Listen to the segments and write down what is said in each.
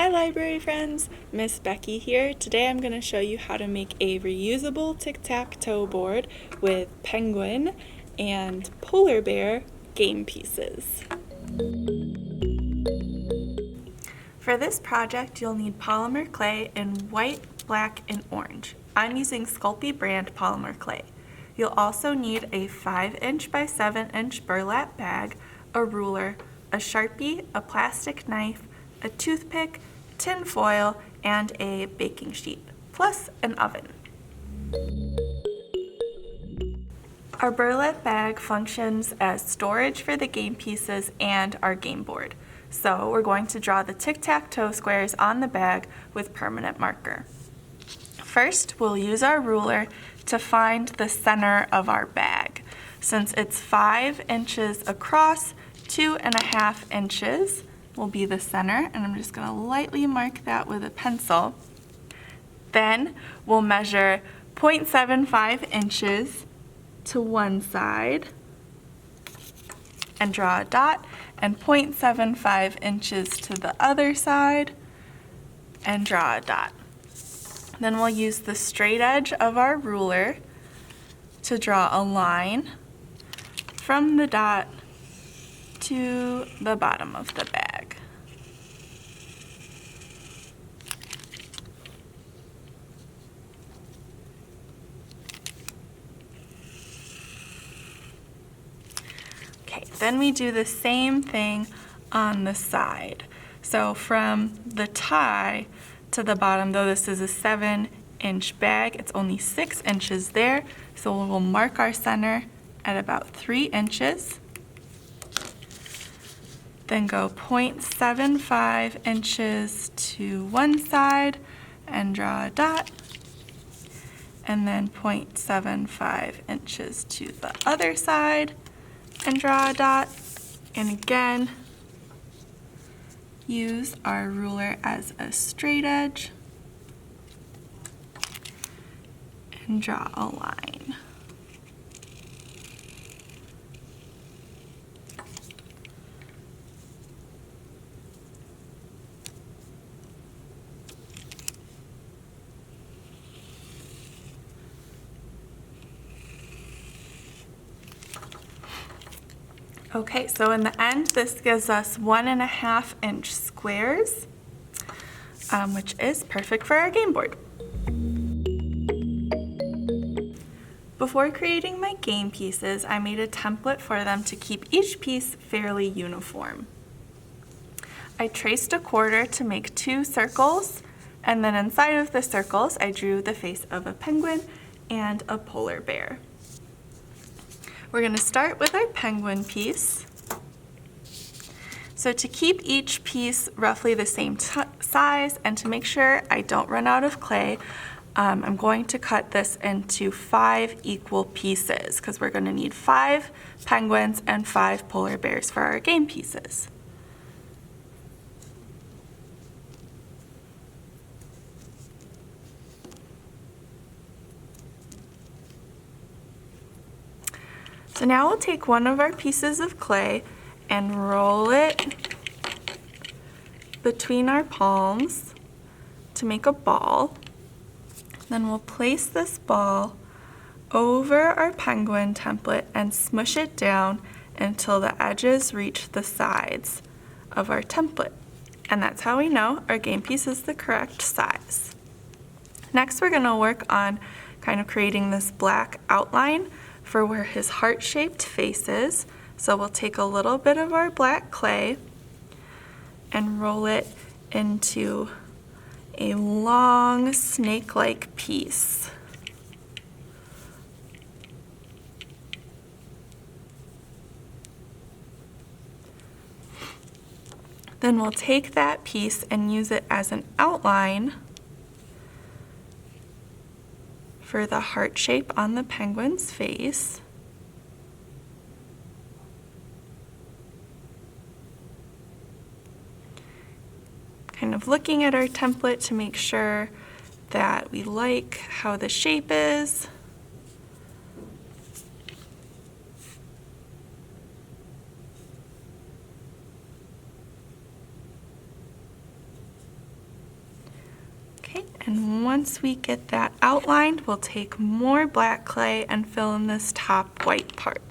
Hi library friends, Miss Becky here. Today I'm going to show you how to make a reusable tic-tac-toe board with penguin and polar bear game pieces. For this project you'll need polymer clay in white, black, and orange. I'm using Sculpey brand polymer clay. You'll also need a 5" by 7" burlap bag, a ruler, a Sharpie, a plastic knife, a toothpick, tin foil, and a baking sheet, plus an oven. Our burlap bag functions as storage for the game pieces and our game board. So we're going to draw the tic-tac-toe squares on the bag with permanent marker. First, we'll use our ruler to find the center of our bag. Since it's 5 inches across, 2.5 inches will be the center, and I'm just going to lightly mark that with a pencil. Then we'll measure 0.75 inches to one side and draw a dot, and 0.75 inches to the other side and draw a dot. Then we'll use the straight edge of our ruler to draw a line from the dot to the bottom of the bag. Okay, then we do the same thing on the side. So from the tie to the bottom, though this is a 7-inch bag, it's only 6 inches there, so we'll mark our center at about 3 inches. Then go 0.75 inches to one side and draw a dot, and then 0.75 inches to the other side and draw a dot, and again use our ruler as a straight edge and draw a line. Okay, so in the end, this gives us 1.5 inch squares, which is perfect for our game board. Before creating my game pieces, I made a template for them to keep each piece fairly uniform. I traced a quarter to make 2 circles, and then inside of the circles, I drew the face of a penguin and a polar bear. We're going to start with our penguin piece. So to keep each piece roughly the same size and to make sure I don't run out of clay, I'm going to cut this into 5 equal pieces because we're going to need 5 penguins and 5 polar bears for our game pieces. So now we'll take one of our pieces of clay and roll it between our palms to make a ball. Then we'll place this ball over our penguin template and smush it down until the edges reach the sides of our template. And that's how we know our game piece is the correct size. Next, we're going to work on kind of creating this black outline for where his heart-shaped face is. So we'll take a little bit of our black clay and roll it into a long snake-like piece. Then we'll take that piece and use it as an outline for the heart shape on the penguin's face. Kind of looking at our template to make sure that we like how the shape is. Okay, and once we get that outlined, we'll take more black clay and fill in this top white part.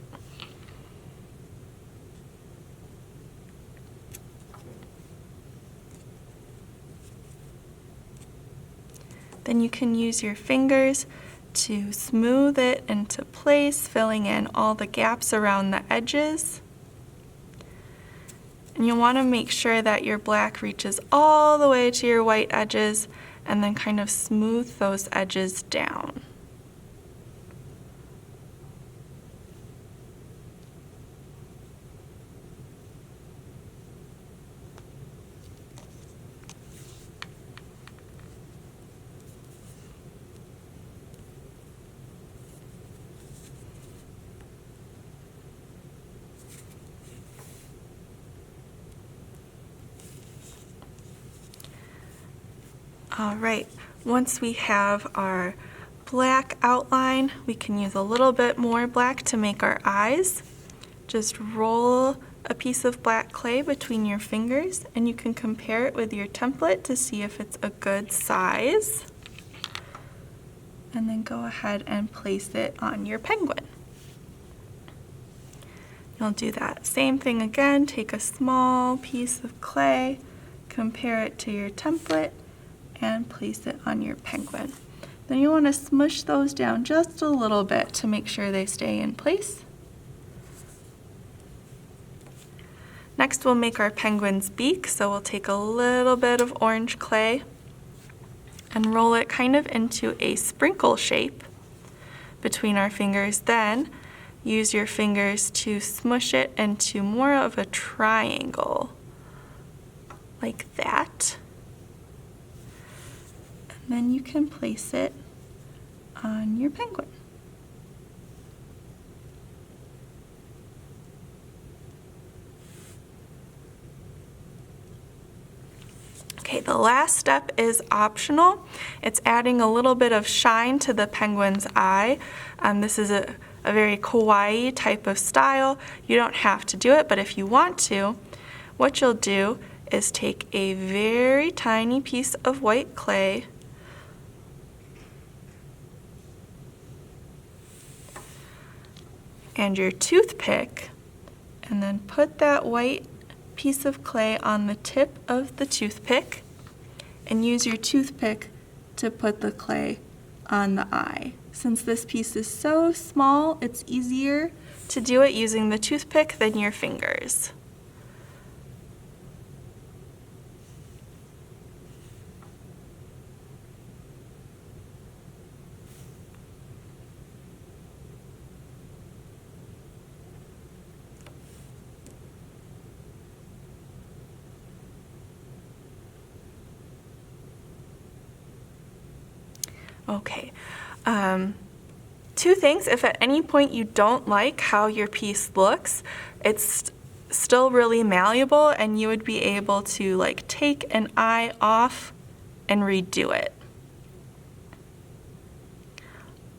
Then you can use your fingers to smooth it into place, filling in all the gaps around the edges. And you'll want to make sure that your black reaches all the way to your white edges and then kind of smooth those edges down. All right, once we have our black outline, we can use a little bit more black to make our eyes. Just roll a piece of black clay between your fingers and you can compare it with your template to see if it's a good size. And then go ahead and place it on your penguin. You'll do that same thing again, take a small piece of clay, compare it to your template, and place it on your penguin. Then you want to smush those down just a little bit to make sure they stay in place. Next we'll make our penguin's beak, so we'll take a little bit of orange clay and roll it kind of into a sprinkle shape between our fingers. Then use your fingers to smush it into more of a triangle, like that. Then you can place it on your penguin. Okay, the last step is optional. It's adding a little bit of shine to the penguin's eye. This is a very kawaii type of style. You don't have to do it, but if you want to, what you'll do is take a very tiny piece of white clay and your toothpick, and then put that white piece of clay on the tip of the toothpick and use your toothpick to put the clay on the eye. Since this piece is so small, it's easier to do it using the toothpick than your fingers. Okay, two things. If at any point you don't like how your piece looks, it's still really malleable and you would be able to like take an eye off and redo it.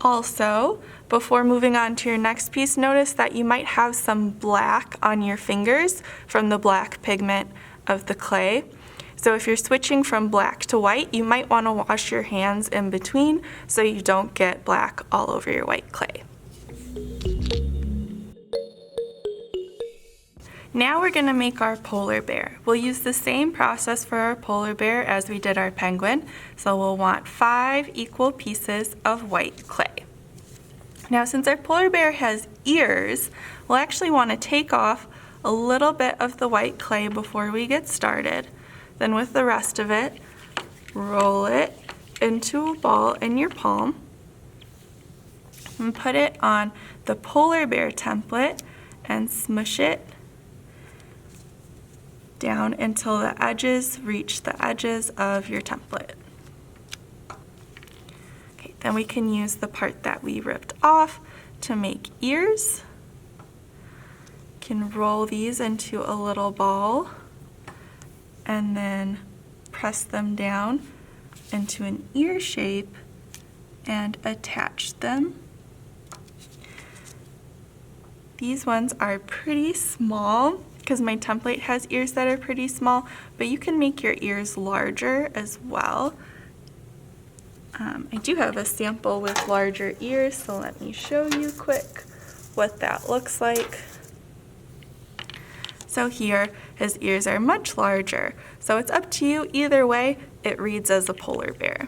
Also, before moving on to your next piece, notice that you might have some black on your fingers from the black pigment of the clay. So if you're switching from black to white, you might want to wash your hands in between so you don't get black all over your white clay. Now we're going to make our polar bear. We'll use the same process for our polar bear as we did our penguin. So we'll want 5 equal pieces of white clay. Now since our polar bear has ears, we'll actually want to take off a little bit of the white clay before we get started. Then with the rest of it, roll it into a ball in your palm and put it on the polar bear template and smush it down until the edges reach the edges of your template. Okay, then we can use the part that we ripped off to make ears. You can roll these into a little ball and then press them down into an ear shape and attach them. These ones are pretty small because my template has ears that are pretty small, but you can make your ears larger as well. I do have a sample with larger ears, so let me show you quick what that looks like. So here, his ears are much larger, so it's up to you. Either way, it reads as a polar bear.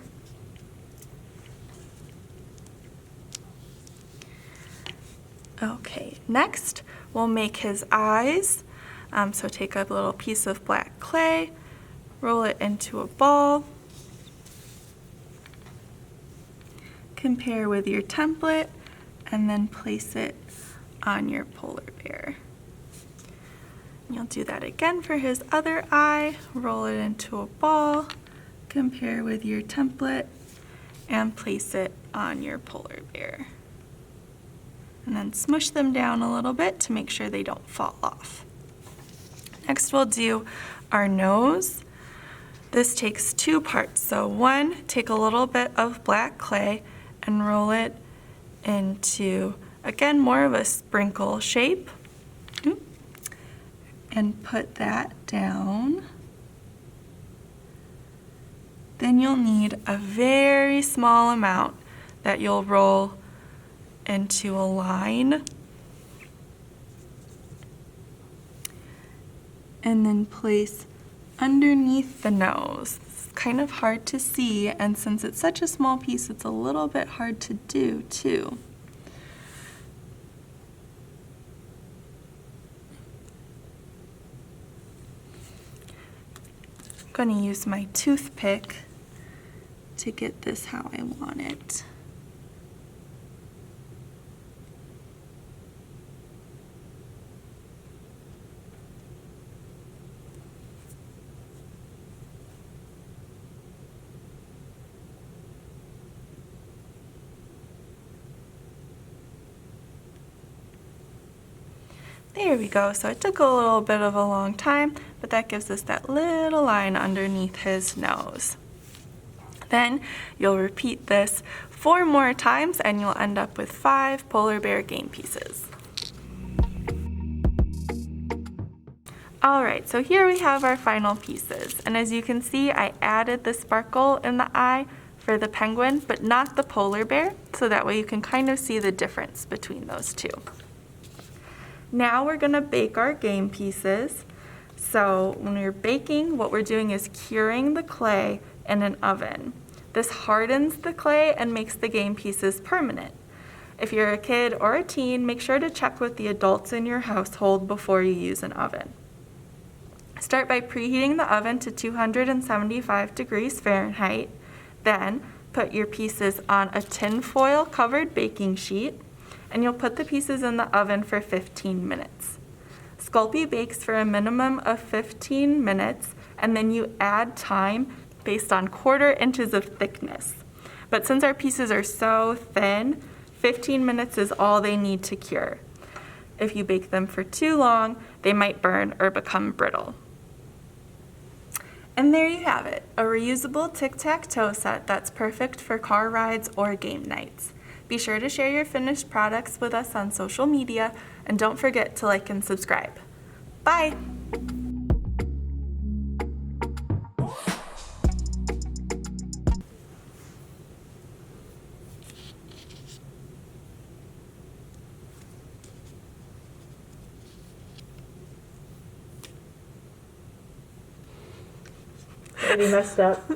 Okay, next we'll make his eyes. So take a little piece of black clay, roll it into a ball, compare with your template, and then place it on your polar bear. You'll do that again for his other eye, roll it into a ball, compare with your template, and place it on your polar bear. And then smush them down a little bit to make sure they don't fall off. Next we'll do our nose. This takes two parts. So one, take a little bit of black clay and roll it into, again, more of a sprinkle shape. And put that down. Then you'll need a very small amount that you'll roll into a line. And then place underneath the nose. It's kind of hard to see, and since it's such a small piece, it's a little bit hard to do too. I'm going to use my toothpick to get this how I want it. There we go. So it took a little bit of a long time, but that gives us that little line underneath his nose. Then you'll repeat this 4 more times and you'll end up with 5 polar bear game pieces. All right, so here we have our final pieces. And as you can see, I added the sparkle in the eye for the penguin, but not the polar bear, so that way you can kind of see the difference between those two. Now we're gonna bake our game pieces. So when we're baking, what we're doing is curing the clay in an oven. This hardens the clay and makes the game pieces permanent. If you're a kid or a teen, make sure to check with the adults in your household before you use an oven. Start by preheating the oven to 275 degrees Fahrenheit. Then put your pieces on a tin foil covered baking sheet, and you'll put the pieces in the oven for 15 minutes. Sculpey bakes for a minimum of 15 minutes, and then you add time based on 1/4 inches of thickness. But since our pieces are so thin, 15 minutes is all they need to cure. If you bake them for too long, they might burn or become brittle. And there you have it, a reusable tic-tac-toe set that's perfect for car rides or game nights. Be sure to share your finished products with us on social media, and don't forget to like and subscribe. Bye! And he messed up.